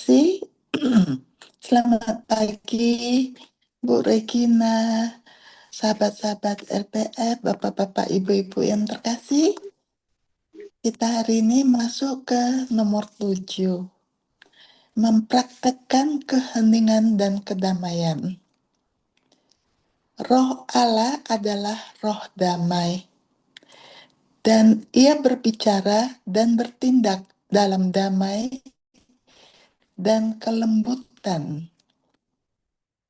kasih. Selamat pagi, Bu Regina, sahabat-sahabat LPF, Bapak-Bapak, Ibu-Ibu yang terkasih. Kita hari ini masuk ke nomor 7, mempraktekkan keheningan dan kedamaian. Roh Allah adalah roh damai, dan ia berbicara dan bertindak dalam damai dan kelembutan.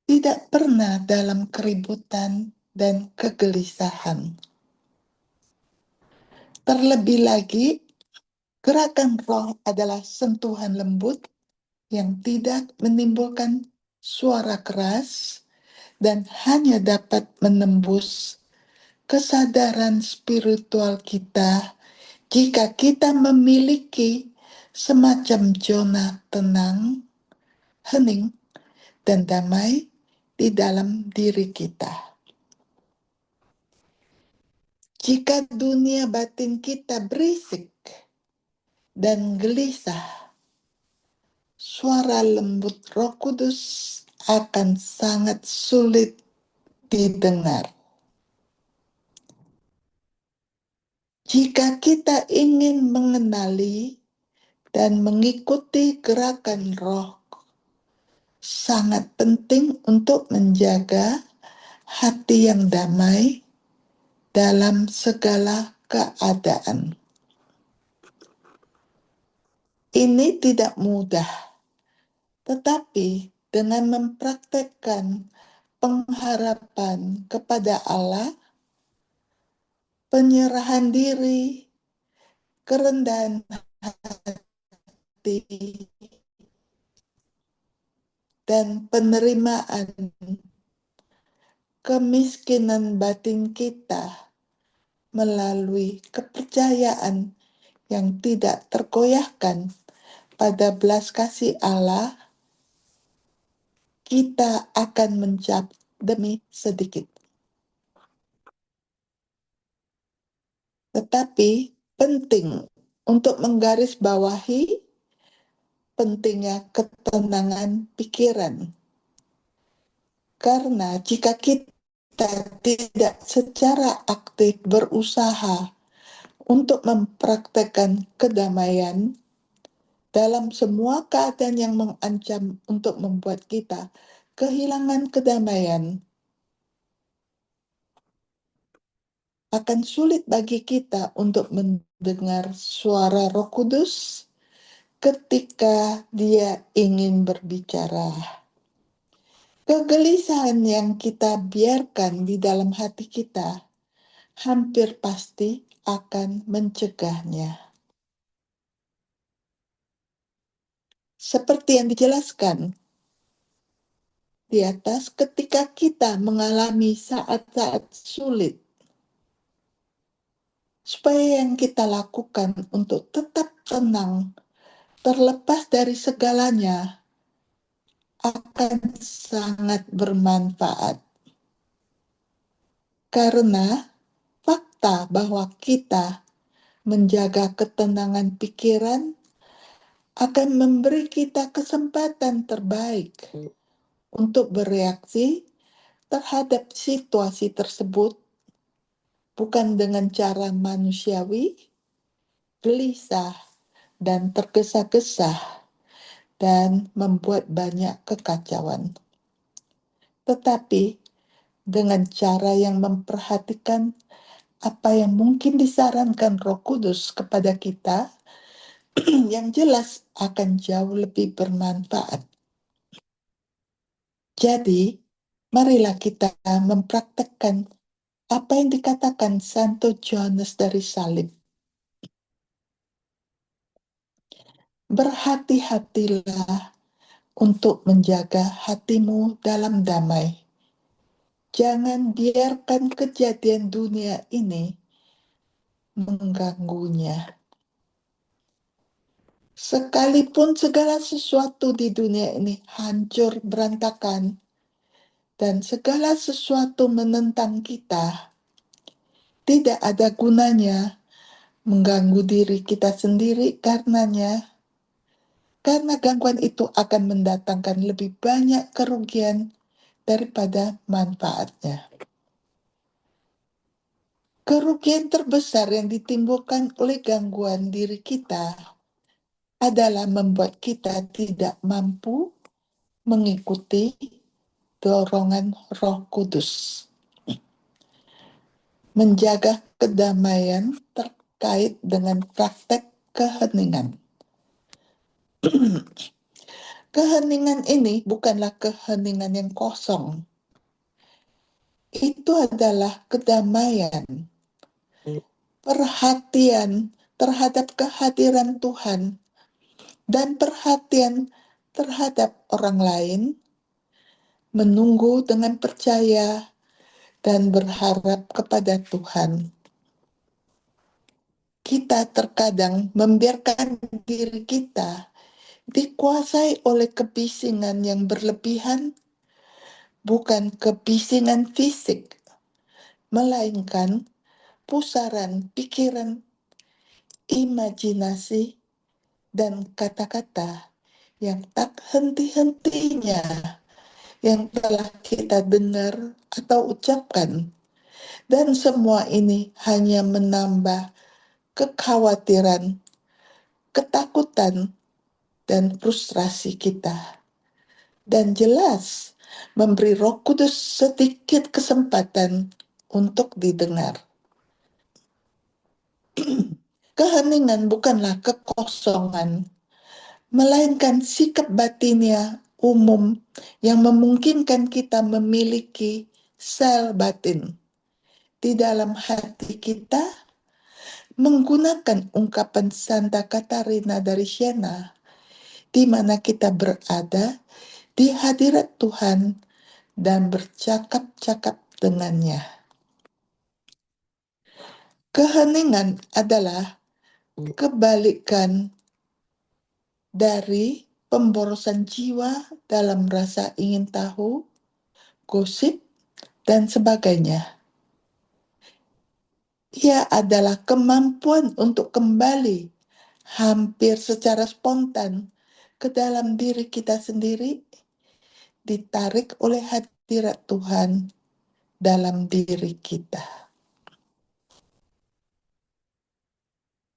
Tidak pernah dalam keributan dan kegelisahan. Terlebih lagi, gerakan roh adalah sentuhan lembut yang tidak menimbulkan suara keras dan hanya dapat menembus kesadaran spiritual kita jika kita memiliki semacam zona tenang, hening, dan damai di dalam diri kita. Jika dunia batin kita berisik dan gelisah, suara lembut Roh Kudus akan sangat sulit didengar. Jika kita ingin mengenali dan mengikuti gerakan roh, sangat penting untuk menjaga hati yang damai dalam segala keadaan. Ini tidak mudah, tetapi dengan mempraktekkan pengharapan kepada Allah, penyerahan diri, kerendahan hati, dan penerimaan kemiskinan batin kita melalui kepercayaan yang tidak tergoyahkan pada belas kasih Allah, kita akan mencapai demi sedikit. Tetapi penting untuk menggarisbawahi pentingnya ketenangan pikiran. Karena jika kita tidak secara aktif berusaha untuk mempraktekkan kedamaian dalam semua keadaan yang mengancam untuk membuat kita kehilangan kedamaian, akan sulit bagi kita untuk mendengar suara Roh Kudus ketika Dia ingin berbicara. Kegelisahan yang kita biarkan di dalam hati kita hampir pasti akan mencegahnya. Seperti yang dijelaskan di atas, ketika kita mengalami saat-saat sulit, supaya yang kita lakukan untuk tetap tenang, terlepas dari segalanya, akan sangat bermanfaat. Karena fakta bahwa kita menjaga ketenangan pikiran akan memberi kita kesempatan terbaik untuk bereaksi terhadap situasi tersebut, bukan dengan cara manusiawi, gelisah, dan tergesa-gesa, dan membuat banyak kekacauan. Tetapi dengan cara yang memperhatikan apa yang mungkin disarankan Roh Kudus kepada kita, yang jelas akan jauh lebih bermanfaat. Jadi, marilah kita mempraktekkan apa yang dikatakan Santo Johannes dari Salib. Berhati-hatilah untuk menjaga hatimu dalam damai. Jangan biarkan kejadian dunia ini mengganggunya. Sekalipun segala sesuatu di dunia ini hancur berantakan dan segala sesuatu menentang kita, tidak ada gunanya mengganggu diri kita sendiri karenanya, karena gangguan itu akan mendatangkan lebih banyak kerugian daripada manfaatnya. Kerugian terbesar yang ditimbulkan oleh gangguan diri kita adalah membuat kita tidak mampu mengikuti dorongan Roh Kudus, menjaga kedamaian terkait dengan praktek keheningan. Keheningan ini bukanlah keheningan yang kosong. Itu adalah kedamaian, perhatian terhadap kehadiran Tuhan, dan perhatian terhadap orang lain, menunggu dengan percaya dan berharap kepada Tuhan. Kita terkadang membiarkan diri kita dikuasai oleh kebisingan yang berlebihan, bukan kebisingan fisik, melainkan pusaran pikiran, imajinasi, dan kata-kata yang tak henti-hentinya yang telah kita dengar atau ucapkan. Dan semua ini hanya menambah kekhawatiran, ketakutan, dan frustrasi kita. Dan jelas memberi Roh Kudus sedikit kesempatan untuk didengar. Keheningan bukanlah kekosongan, melainkan sikap batinnya umum yang memungkinkan kita memiliki sel batin di dalam hati kita, menggunakan ungkapan Santa Katarina dari Siena, di mana kita berada di hadirat Tuhan dan bercakap-cakap dengannya. Keheningan adalah kebalikan dari pemborosan jiwa dalam rasa ingin tahu, gosip, dan sebagainya. Ia adalah kemampuan untuk kembali hampir secara spontan ke dalam diri kita sendiri, ditarik oleh hadirat Tuhan dalam diri kita.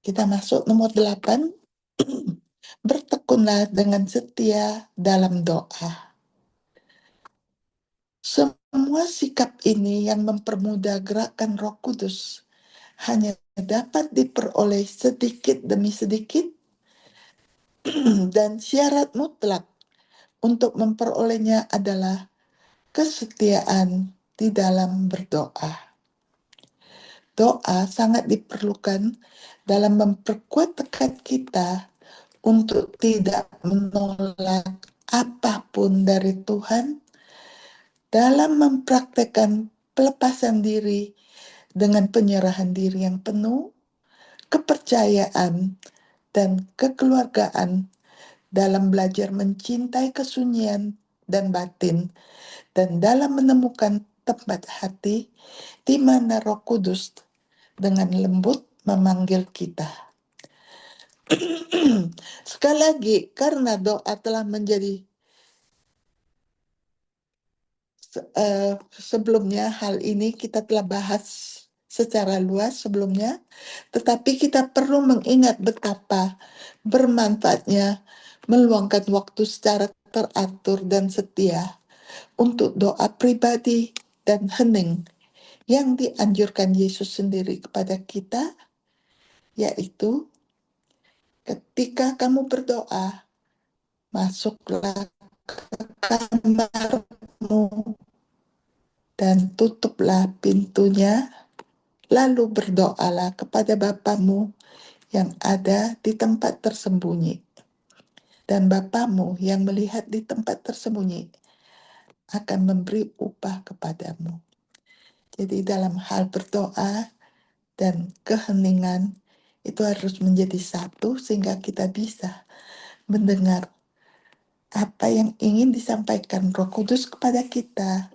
Kita masuk nomor 8. Bertekunlah dengan setia dalam doa. Semua sikap ini yang mempermudah gerakan Roh Kudus hanya dapat diperoleh sedikit demi sedikit, dan syarat mutlak untuk memperolehnya adalah kesetiaan di dalam berdoa. Doa sangat diperlukan dalam memperkuat tekad kita untuk tidak menolak apapun dari Tuhan, dalam mempraktekkan pelepasan diri dengan penyerahan diri yang penuh, kepercayaan, dan kekeluargaan, dalam belajar mencintai kesunyian dan batin, dan dalam menemukan tempat hati di mana Roh Kudus dengan lembut memanggil kita. Sekali lagi, karena doa telah menjadi sebelumnya, hal ini kita telah bahas secara luas sebelumnya, tetapi kita perlu mengingat betapa bermanfaatnya meluangkan waktu secara teratur dan setia untuk doa pribadi dan hening yang dianjurkan Yesus sendiri kepada kita, yaitu ketika kamu berdoa, masuklah ke kamarmu dan tutuplah pintunya, lalu berdoalah kepada Bapamu yang ada di tempat tersembunyi. Dan Bapamu yang melihat di tempat tersembunyi akan memberi upah kepadamu. Jadi dalam hal berdoa dan keheningan itu harus menjadi satu sehingga kita bisa mendengar apa yang ingin disampaikan Roh Kudus kepada kita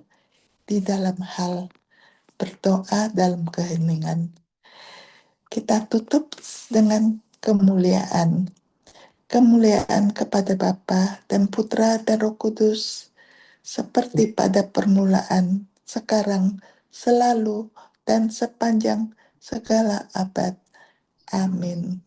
di dalam hal berdoa dalam keheningan. Kita tutup dengan kemuliaan Kemuliaan kepada Bapa dan Putra dan Roh Kudus, seperti pada permulaan, sekarang, selalu, dan sepanjang segala abad. Amin.